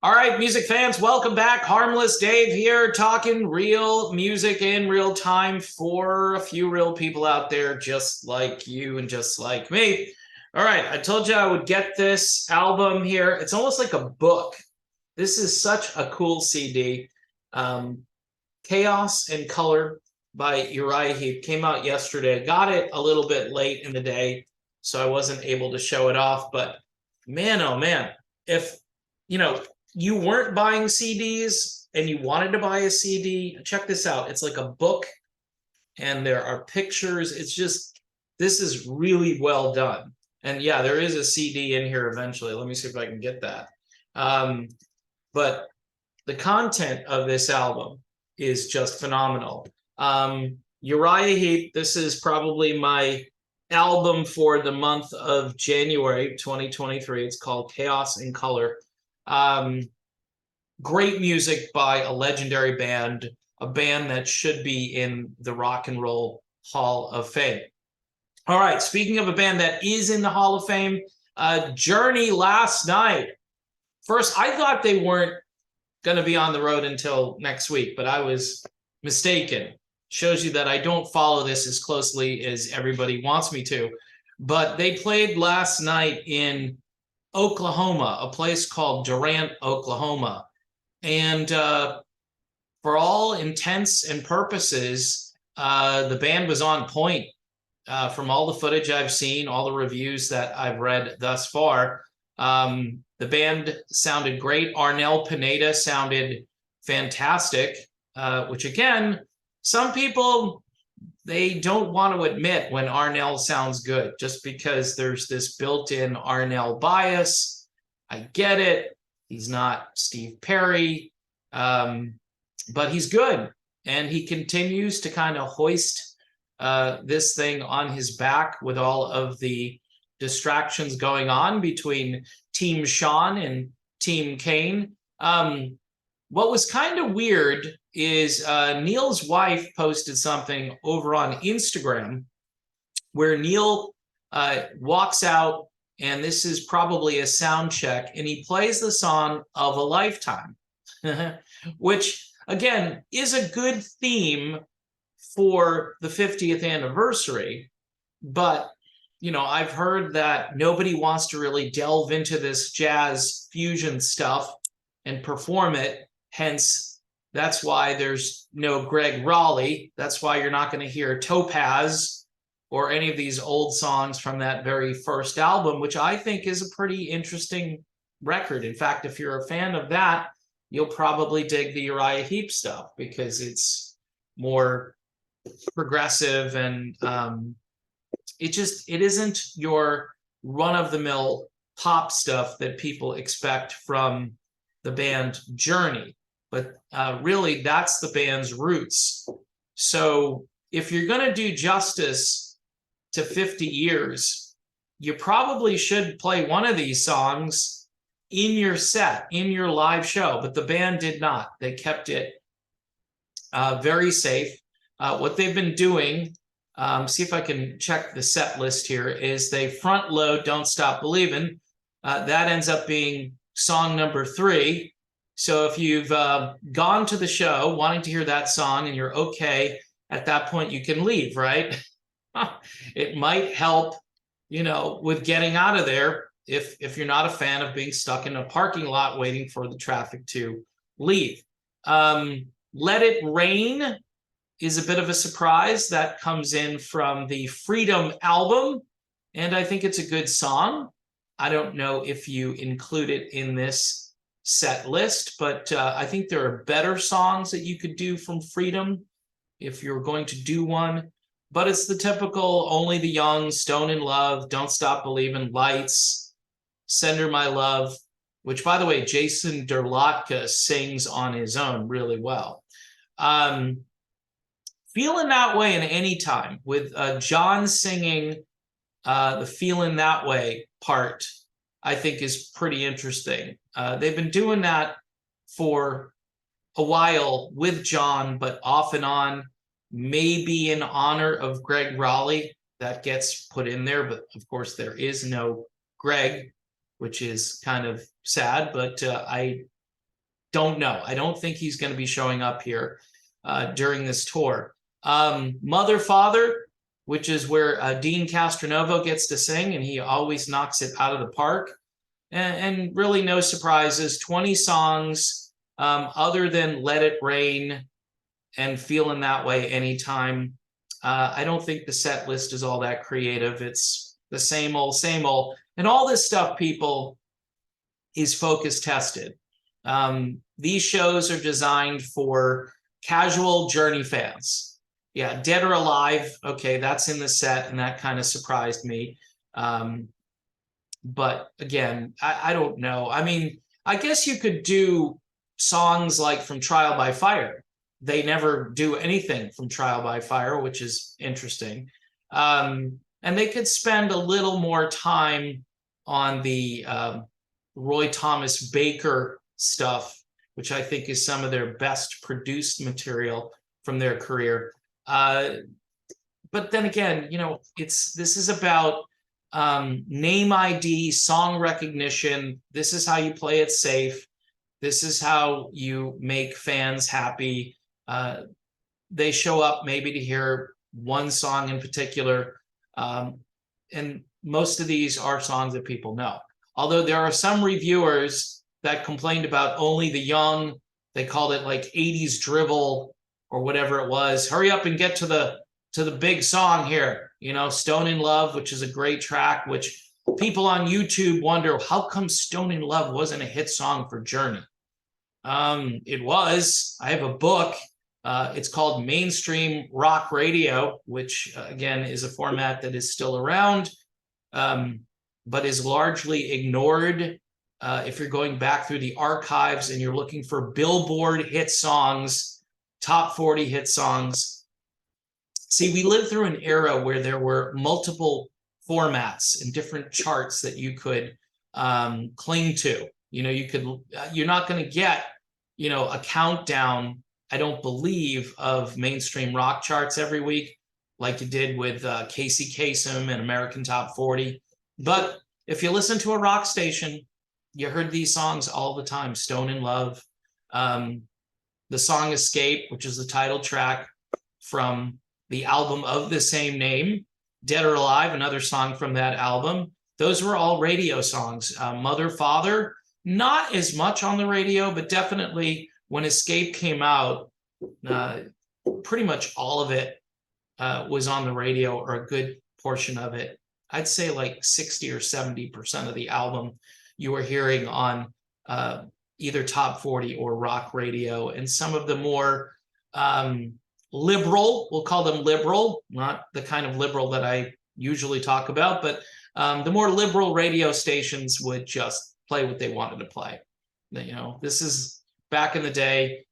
All right, music fans, welcome back. Harmless Dave here, talking real music in real time for a few real people out there just like you and just like me. All right, I told you I would get this album here. It's almost like a book. This is such a cool CD. Chaos and Color by Uriah Heep came out yesterday. Got it a little bit late in the day, so I wasn't able to show it off. But man, oh man, if you weren't buying CDs and you wanted to buy a CD, check this out. It's like a book and there are pictures. It's just, this is really well done. And yeah, there is a CD in here eventually. Let me see if I can get that. But the content of this album is just phenomenal. Uriah Heep, this is probably my album for the month of January 2023. It's called Chaos and Color. Great music by a legendary band, a band that should be in the Rock and Roll Hall of Fame. All right, speaking of a band that is in the Hall of Fame, Journey last night. First, I thought they weren't going to be on the road until next week, but I was mistaken. Shows you that I don't follow this as closely as everybody wants me to. But they played last night in Oklahoma, a place called Durant, Oklahoma. And for all intents and purposes, the band was on point. From all the footage I've seen, all the reviews that I've read thus far, the band sounded great. Arnel Pineda sounded fantastic, which again, some people, they don't want to admit when Arnel sounds good just because there's this built-in Arnel bias. I get it. He's not Steve Perry, but he's good. And he continues to kind of hoist this thing on his back with all of the distractions going on between Team Sean and Team Kane. What was kind of weird is Neal's wife posted something over on Instagram where Neal walks out, and this is probably a sound check, and he plays the song Of a Lifetime, which, again, is a good theme for the 50th anniversary. But, I've heard that nobody wants to really delve into this jazz fusion stuff and perform it. Hence, that's why there's no Greg Raleigh. That's why you're not going to hear Topaz or any of these old songs from that very first album, which I think is a pretty interesting record. In fact, if you're a fan of that, you'll probably dig the Uriah Heep stuff because it's more progressive and it isn't your run-of-the-mill pop stuff that people expect from the band Journey. But really, that's the band's roots. So if you're going to do justice to 50 years, you probably should play one of these songs in your set, in your live show. But the band did not. They kept it very safe. What they've been doing, see if I can check the set list here, is they front load Don't Stop Believin'. That ends up being song number 3. So if you've gone to the show wanting to hear that song and you're okay, at that point you can leave, right? It might help, with getting out of there if you're not a fan of being stuck in a parking lot waiting for the traffic to leave. Let It Rain is a bit of a surprise. That comes in from the Freedom album, and I think it's a good song. I don't know if you include it in this set list, but I think there are better songs that you could do from Freedom if you're going to do one. But it's the typical Only the Young, Stone in Love, Don't Stop Believin', Lights, Send Her My Love, which, by the way, Jason Derlotka sings on his own really well. Feeling That Way and Anytime, with John singing the Feeling That Way part, I think is pretty interesting. They've been doing that for a while with John, but off and on, maybe in honor of Greg Raleigh. That gets put in there, but of course there is no Greg, which is kind of sad, but I don't know. I don't think he's going to be showing up here during this tour. Mother, Father, which is where Dean Castronovo gets to sing, and he always knocks it out of the park. And really no surprises, 20 songs, other than Let It Rain and Feeling That Way Anytime. I don't think the set list is all that creative. It's the same old, same old. And all this stuff, people, is focus tested. These shows are designed for casual Journey fans. Yeah, Dead or Alive, okay, that's in the set, and that kind of surprised me. But again, I don't know. I mean, I guess you could do songs like from Trial by Fire. They never do anything from Trial by Fire, which is interesting. And they could spend a little more time on the Roy Thomas Baker stuff, which I think is some of their best produced material from their career. But then again, you know, this is about name ID, song recognition. This is how you play it safe. This is how you make fans happy. They show up maybe to hear one song in particular. And most of these are songs that people know. Although there are some reviewers that complained about Only the Young. They called it like 80s drivel or whatever it was. Hurry up and get to the big song here. You know, Stone in Love, which is a great track, which people on YouTube wonder, how come Stone in Love wasn't a hit song for Journey? It was. I have a book. It's called Mainstream Rock Radio, which again is a format that is still around, but is largely ignored. If you're going back through the archives and you're looking for Billboard hit songs, top 40 hit songs. See, we lived through an era where there were multiple formats and different charts that you could cling to. You know, you're not going to get, you know, a countdown, I don't believe, of mainstream rock charts every week, like you did with Casey Kasem and American Top 40. But if you listen to a rock station, you heard these songs all the time. Stone in Love, the song Escape, which is the title track from the album of the same name, Dead or Alive, another song from that album. Those were all radio songs. Mother, Father, not as much on the radio, but definitely when Escape came out, pretty much all of it was on the radio, or a good portion of it. I'd say like 60 or 70% of the album you were hearing on either top 40 or rock radio. And some of the more liberal, we'll call them liberal, not the kind of liberal that I usually talk about, but the more liberal radio stations would just play what they wanted to play. You know, this is back in the day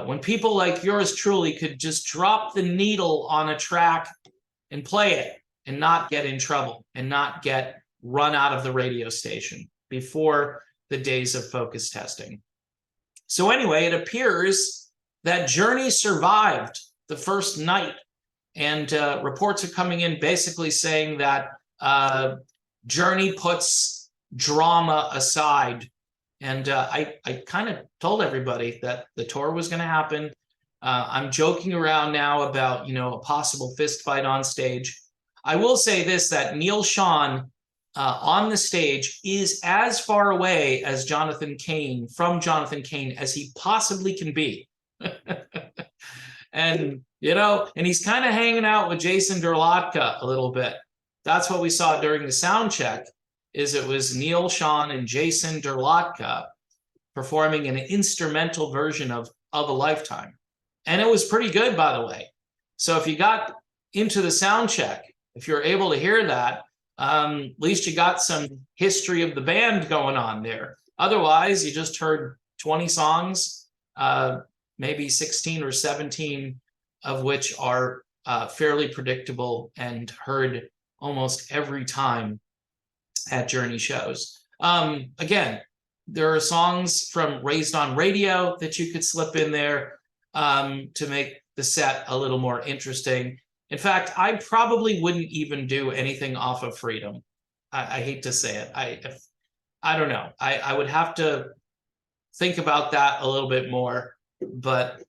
when people like yours truly could just drop the needle on a track and play it and not get in trouble and not get run out of the radio station, before the days of focus testing. So anyway, it appears that Journey survived the first night, and reports are coming in basically saying that Journey puts drama aside. And I kind of told everybody that the tour was going to happen. I'm joking around now about, you know, a possible fist fight on stage. I will say this, that Neal Schon on the stage is as far away as Jonathan Cain, from Jonathan Cain, as he possibly can be. And, you know, and he's kind of hanging out with Jason Durlatka a little bit. That's what we saw during the sound check, is it was Neal Schon and Jason Durlatka performing an instrumental version of A Lifetime. And it was pretty good, by the way. So if you got into the sound check, if you're able to hear that, at least you got some history of the band going on there. Otherwise, you just heard 20 songs, maybe 16 or 17 of which are fairly predictable and heard almost every time at Journey shows. Again, there are songs from Raised on Radio that you could slip in there to make the set a little more interesting. In fact, I probably wouldn't even do anything off of Freedom. I hate to say it. I don't know. I would have to think about that a little bit more. But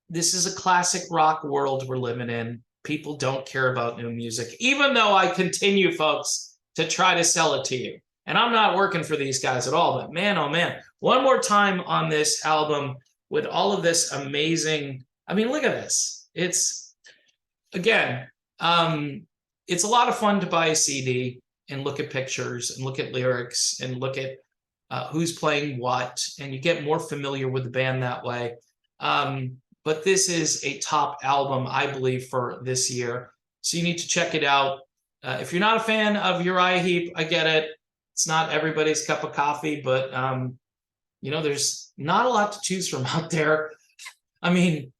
this is a classic rock world we're living in. People don't care about new music, even though I continue, folks, to try to sell it to you. And I'm not working for these guys at all, but man, oh man, one more time on this album with all of this amazing, I mean, look at this. It's, again, it's a lot of fun to buy a CD and look at pictures and look at lyrics and look at who's playing what, and you get more familiar with the band that way. But this is a top album, I believe, for this year. So you need to check it out. If you're not a fan of Uriah Heep, I get it. It's not everybody's cup of coffee, but you know, there's not a lot to choose from out there. I mean,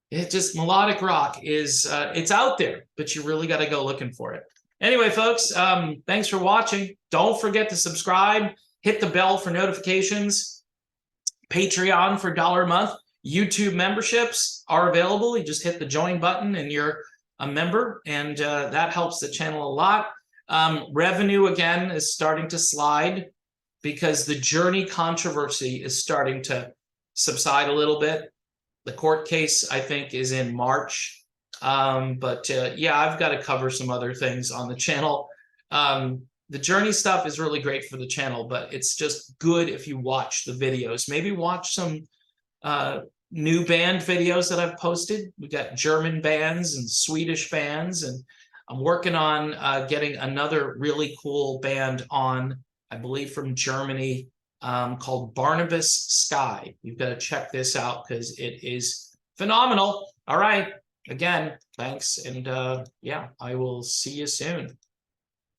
it just, melodic rock is, it's out there, but you really got to go looking for it. Anyway, folks, thanks for watching. Don't forget to subscribe, hit the bell for notifications, Patreon for $1 a month. YouTube memberships are available. You just hit the join button and you're a member, and that helps the channel a lot. Revenue, again, is starting to slide because the Journey controversy is starting to subside a little bit. The court case, I think, is in March. Yeah, I've got to cover some other things on the channel. The Journey stuff is really great for the channel, but it's just good if you watch the videos. Maybe watch some new band videos that I've posted. We got German bands and Swedish bands, and I'm working on getting another really cool band on, I believe from Germany, called Barnabas Sky. You've got to check this out because it is phenomenal. All right, again, thanks, and yeah, I will see you soon.